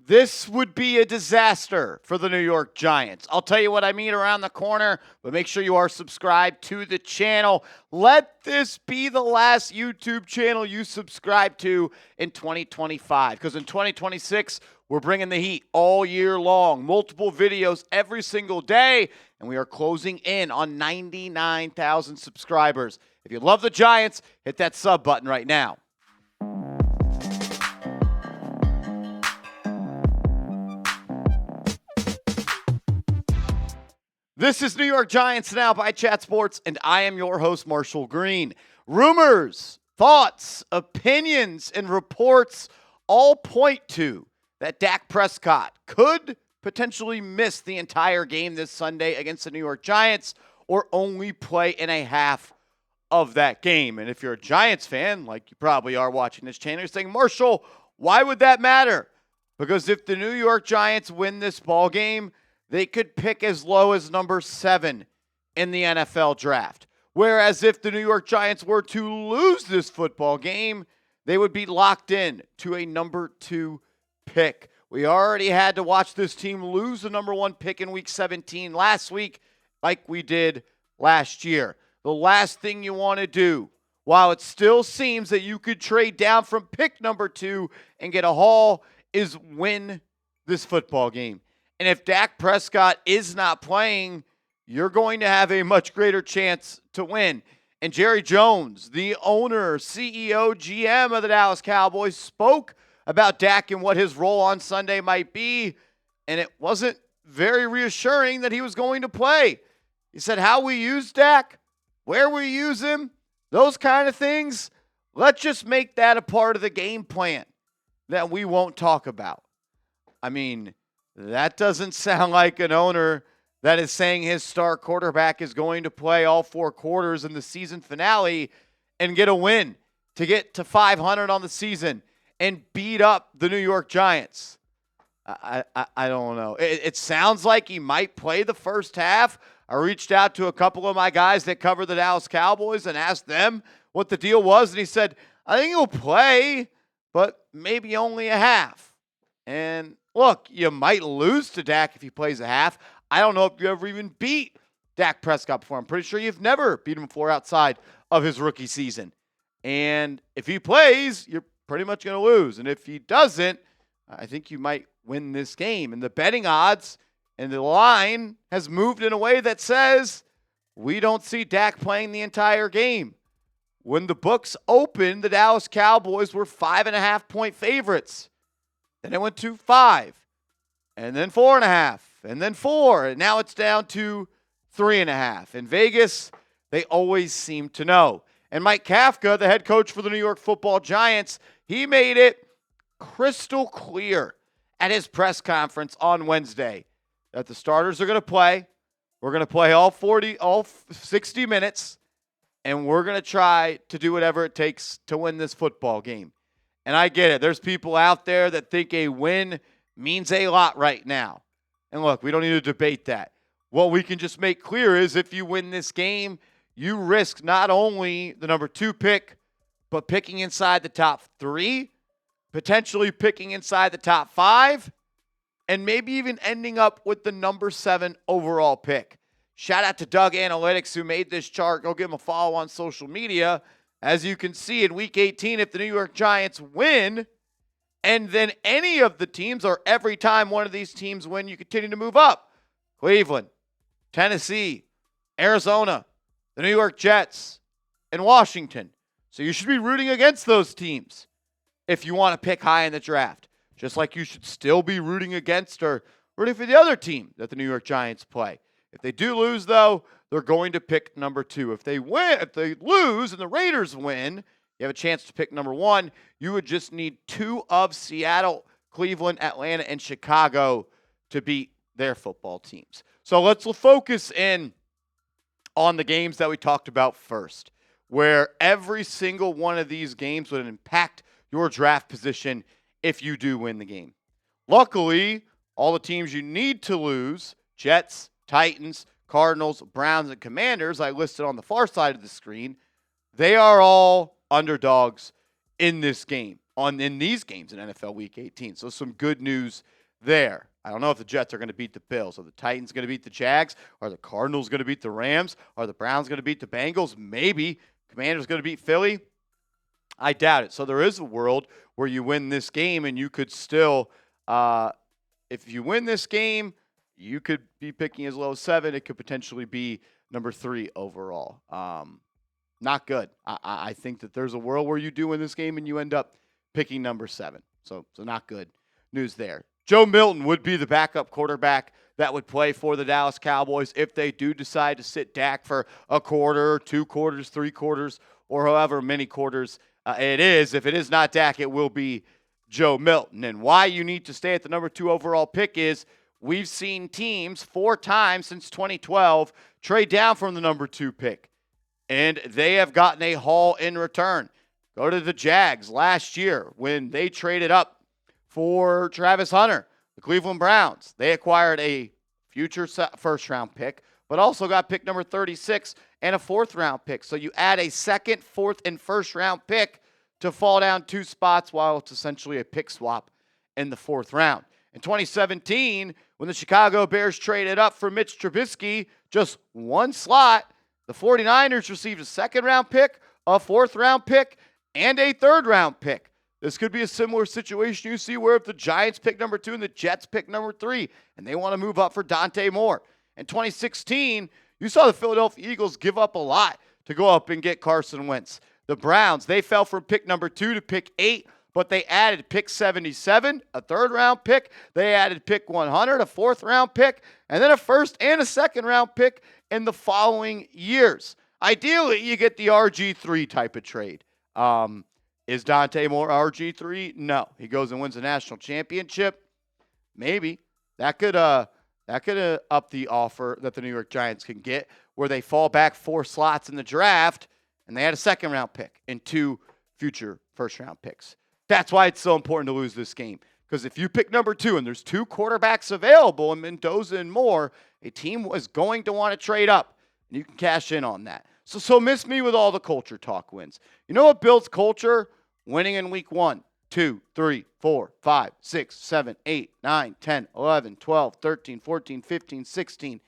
This would be a disaster for the New York Giants. I'll tell you what I mean around the corner, but make sure you are subscribed to the channel. Let this be the last YouTube channel you subscribe to in 2025, because in 2026, we're bringing the heat all year long, multiple videos every single day, and we are closing in on 99,000 subscribers. If you love the Giants, hit that sub button right now. This is New York Giants Now by Chat Sports, and I am your host, Marshall Green. Rumors, thoughts, opinions, and reports all point to that Dak Prescott could potentially miss the entire game this Sunday against the New York Giants or only play in a half of that game. And if you're a Giants fan, like you probably are watching this channel, you're saying, Marshall, why would that matter? Because if the New York Giants win this ball game, they could pick as low as number 7 in the NFL draft. Whereas if the New York Giants were to lose this football game, they would be locked in to a number 2 pick. We already had to watch this team lose the number 1 pick in Week 17 last week like we did last year. The last thing you want to do, while it still seems that you could trade down from pick number 2 and get a haul, is win this football game. And if Dak Prescott is not playing, you're going to have a much greater chance to win. And Jerry Jones, the owner, CEO, GM of the Dallas Cowboys, spoke about Dak and what his role on Sunday might be. And it wasn't very reassuring that he was going to play. He said how we use Dak, where we use him, those kind of things, let's just make that a part of the game plan that we won't talk about. I mean, that doesn't sound like an owner that is saying his star quarterback is going to play all 4 quarters in the season finale and get a win to get to 500 on the season and beat up the New York Giants. I don't know. It sounds like he might play the first half. I reached out to a couple of my guys that cover the Dallas Cowboys and asked them what the deal was, and he said, I think he'll play, but maybe only a half. And look, you might lose to Dak if he plays a half. I don't know if you ever even beat Dak Prescott before. I'm pretty sure you've never beat him before outside of his rookie season. And if he plays, you're pretty much going to lose. And if he doesn't, I think you might win this game. And the betting odds and the line has moved in a way that says we don't see Dak playing the entire game. When the books opened, the Dallas Cowboys were 5.5-point favorites. Then it went to 5, and then 4.5, and then 4, and now it's down to 3.5. In Vegas, they always seem to know. And Mike Kafka, the head coach for the New York Football Giants, he made it crystal clear at his press conference on Wednesday that the starters are going to play. We're going to play all 60 minutes, and we're going to try to do whatever it takes to win this football game. And I get it. There's people out there that think a win means a lot right now. And look, we don't need to debate that. What we can just make clear is if you win this game, you risk not only the number 2 pick, but picking inside the top 3, potentially picking inside the top 5, and maybe even ending up with the number 7 overall pick. Shout out to Doug Analytics who made this chart. Go give him a follow on social media. As you can see, in Week 18, if the New York Giants win, and then any of the teams, or every time one of these teams win, you continue to move up. Cleveland, Tennessee, Arizona, the New York Jets, and Washington. So you should be rooting against those teams if you want to pick high in the draft. Just like you should still be rooting against or rooting for the other team that the New York Giants play. If they do lose, though, they're going to pick number 2. If they lose and the Raiders win, you have a chance to pick number 1. You would just need 2 of Seattle, Cleveland, Atlanta, and Chicago to beat their football teams. So let's focus in on the games that we talked about first, where every single one of these games would impact your draft position if you do win the game. Luckily, all the teams you need to lose, Jets, Titans, Cardinals, Browns, and Commanders, I listed on the far side of the screen, they are all underdogs in this game. in these games in NFL Week 18. So some good news there. I don't know if the Jets are going to beat the Bills. Are the Titans going to beat the Jags? Are the Cardinals going to beat the Rams? Are the Browns going to beat the Bengals? Maybe. Commanders going to beat Philly? I doubt it. So there is a world where you win this game and you could still, if you win this game, you could be picking as low as 7. It could potentially be number 3 overall. Not good. I think that there's a world where you do win this game and you end up picking number 7. So not good news there. Joe Milton would be the backup quarterback that would play for the Dallas Cowboys if they do decide to sit Dak for a quarter, 2 quarters, 3 quarters, or however many quarters it is. If it is not Dak, it will be Joe Milton. And why you need to stay at the number 2 overall pick is we've seen teams 4 times since 2012 trade down from the number 2 pick, and they have gotten a haul in return. Go to the Jags last year when they traded up for Travis Hunter, the Cleveland Browns. They acquired a future first-round pick, but also got pick number 36 and a 4th-round pick. So you add a 2nd, 4th, and 1st-round pick to fall down 2 spots while it's essentially a pick swap in the 4th round. In 2017, when the Chicago Bears traded up for Mitch Trubisky, just 1 slot, the 49ers received a 2nd-round pick, a 4th-round pick, and a 3rd-round pick. This could be a similar situation you see where if the Giants pick number 2 and the Jets pick number 3, and they want to move up for Dante Moore. In 2016, you saw the Philadelphia Eagles give up a lot to go up and get Carson Wentz. The Browns, they fell from pick number 2 to pick 8, but they added pick 77, a 3rd-round pick. They added pick 100, a 4th-round pick, and then a 1st and a 2nd-round pick in the following years. Ideally, you get the RG3 type of trade. Is Dante Moore RG3? No. He goes and wins a national championship? Maybe. That could up the offer that the New York Giants can get, where they fall back 4 slots in the draft, and they had a 2nd-round pick and 2 future first-round picks. That's why it's so important to lose this game. Because if you pick number 2 and there's 2 quarterbacks available, and Mendoza and Moore, a team was going to want to trade up, and you can cash in on that. So miss me with all the culture talk wins. You know what builds culture? Winning in week 1, 2, 3, 4, 5, 6, 7, 8, 9, 10, 11, 12, 13, 14, 15, 16.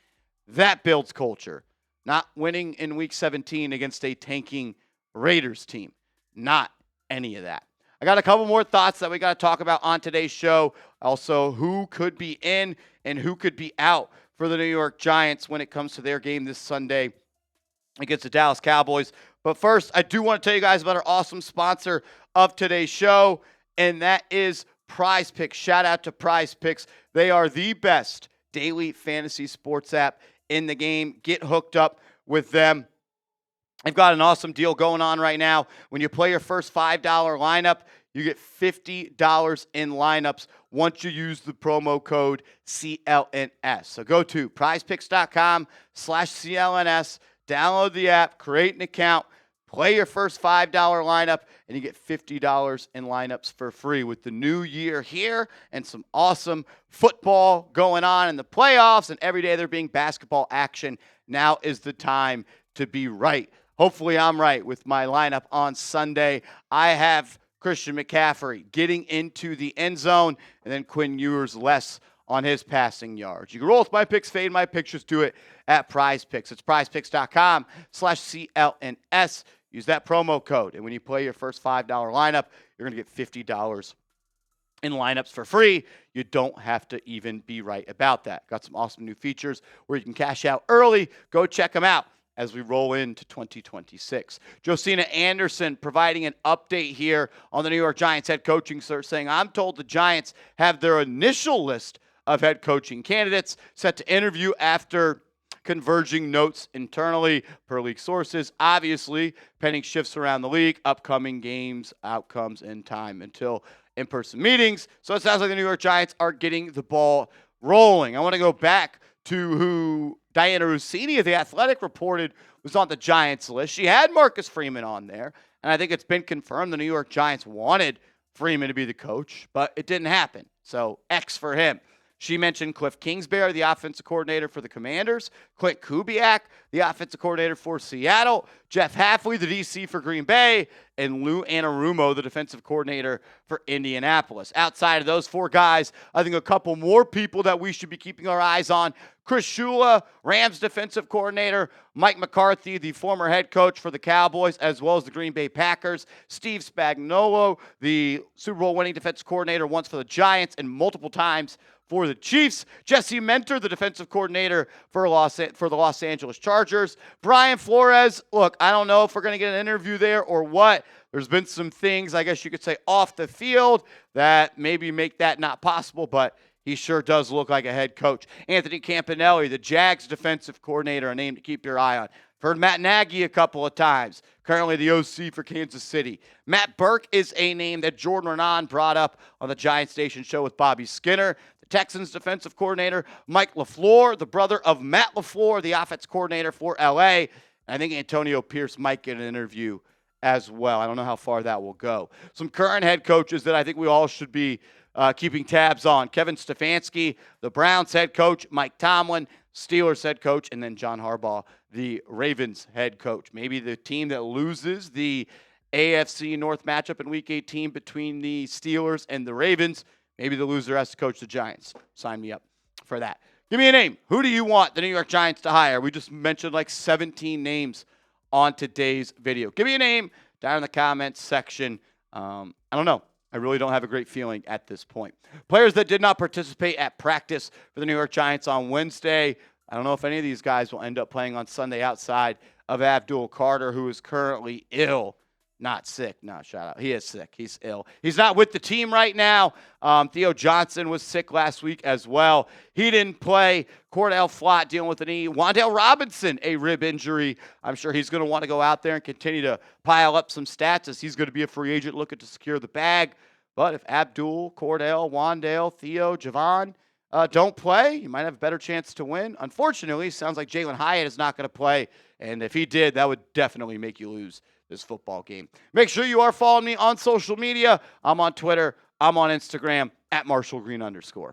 That builds culture. Not winning in week 17 against a tanking Raiders team. Not any of that. I got a couple more thoughts that we got to talk about on today's show. Also, who could be in and who could be out for the New York Giants when it comes to their game this Sunday against the Dallas Cowboys. But first, I do want to tell you guys about our awesome sponsor of today's show, and that is Prize Picks. Shout out to Prize Picks. They are the best daily fantasy sports app in the game. Get hooked up with them. They've got an awesome deal going on right now. When you play your first $5 lineup, you get $50 in lineups once you use the promo code CLNS. So go to prizepicks.com/CLNS, download the app, create an account, play your first $5 lineup, and you get $50 in lineups for free. With the new year here and some awesome football going on in the playoffs, and every day there being basketball action, now is the time to be right. Hopefully I'm right with my lineup on Sunday. I have Christian McCaffrey getting into the end zone, and then Quinn Ewers less on his passing yards. You can roll with my picks, fade my picks, just do it at Prize Picks. It's prizepicks.com/CLNS. Use that promo code, and when you play your first $5 lineup, you're going to get $50 in lineups for free. You don't have to even be right about that. Got some awesome new features where you can cash out early. Go check them out as we roll into 2026. Josina Anderson providing an update here on the New York Giants head coaching search, saying, I'm told the Giants have their initial list of head coaching candidates set to interview after converging notes internally per league sources. Obviously, pending shifts around the league, upcoming games, outcomes, and time until in-person meetings. So it sounds like the New York Giants are getting the ball rolling. I want to go back to who Diana Rossini of The Athletic reported was on the Giants list. She had Marcus Freeman on there, and I think it's been confirmed the New York Giants wanted Freeman to be the coach, but it didn't happen. So X for him. She mentioned Kliff Kingsbury, the offensive coordinator for the Commanders, Klint Kubiak, the offensive coordinator for Seattle, Jeff Hafley, the DC for Green Bay, and Lou Anarumo, the defensive coordinator for Indianapolis. Outside of those 4 guys, I think a couple more people that we should be keeping our eyes on. Chris Shula, Rams defensive coordinator. Mike McCarthy, the former head coach for the Cowboys, as well as the Green Bay Packers. Steve Spagnuola, the Super Bowl winning defensive coordinator once for the Giants and multiple times for the Chiefs. Jesse Mentor, the defensive coordinator for the Los Angeles Chargers. Brian Flores, look, I don't know if we're going to get an interview there or what. There's been some things, I guess you could say, off the field that maybe make that not possible, but he sure does look like a head coach. Anthony Campanile, the Jags defensive coordinator, a name to keep your eye on. Heard Matt Nagy a couple of times, currently the OC for Kansas City. Matt Burke is a name that Jordan Renan brought up on the Giants Station show with Bobby Skinner. The Texans defensive coordinator, Mike LaFleur, the brother of Matt LaFleur, the offense coordinator for LA. I think Antonio Pierce might get an interview as well. I don't know how far that will go. Some current head coaches that I think we all should be keeping tabs on. Kevin Stefanski, the Browns head coach. Mike Tomlin, Steelers head coach. And then John Harbaugh, the Ravens head coach. Maybe the team that loses the AFC North matchup in Week 18 between the Steelers and the Ravens, maybe the loser has to coach the Giants. Sign me up for that. Give me a name. Who do you want the New York Giants to hire? We just mentioned like 17 names on today's video. Give me a name down in the comments section. I don't know. I really don't have a great feeling at this point. Players that did not participate at practice for the New York Giants on Wednesday. I don't know if any of these guys will end up playing on Sunday outside of Abdul Carter, who is currently ill. Not sick. No, shout out. He is sick. He's ill. He's not with the team right now. Theo Johnson was sick last week as well. He didn't play. Cordell Flott dealing with a knee. Wan'Dale Robinson, a rib injury. I'm sure he's going to want to go out there and continue to pile up some stats as he's going to be a free agent looking to secure the bag. But if Abdul, Cordell, Wan'Dale, Theo, Javon don't play, you might have a better chance to win. Unfortunately, sounds like Jalen Hyatt is not going to play. And if he did, that would definitely make you lose this football game. Make sure you are following me on social media. I'm on Twitter. I'm on Instagram @MarshallGreen_.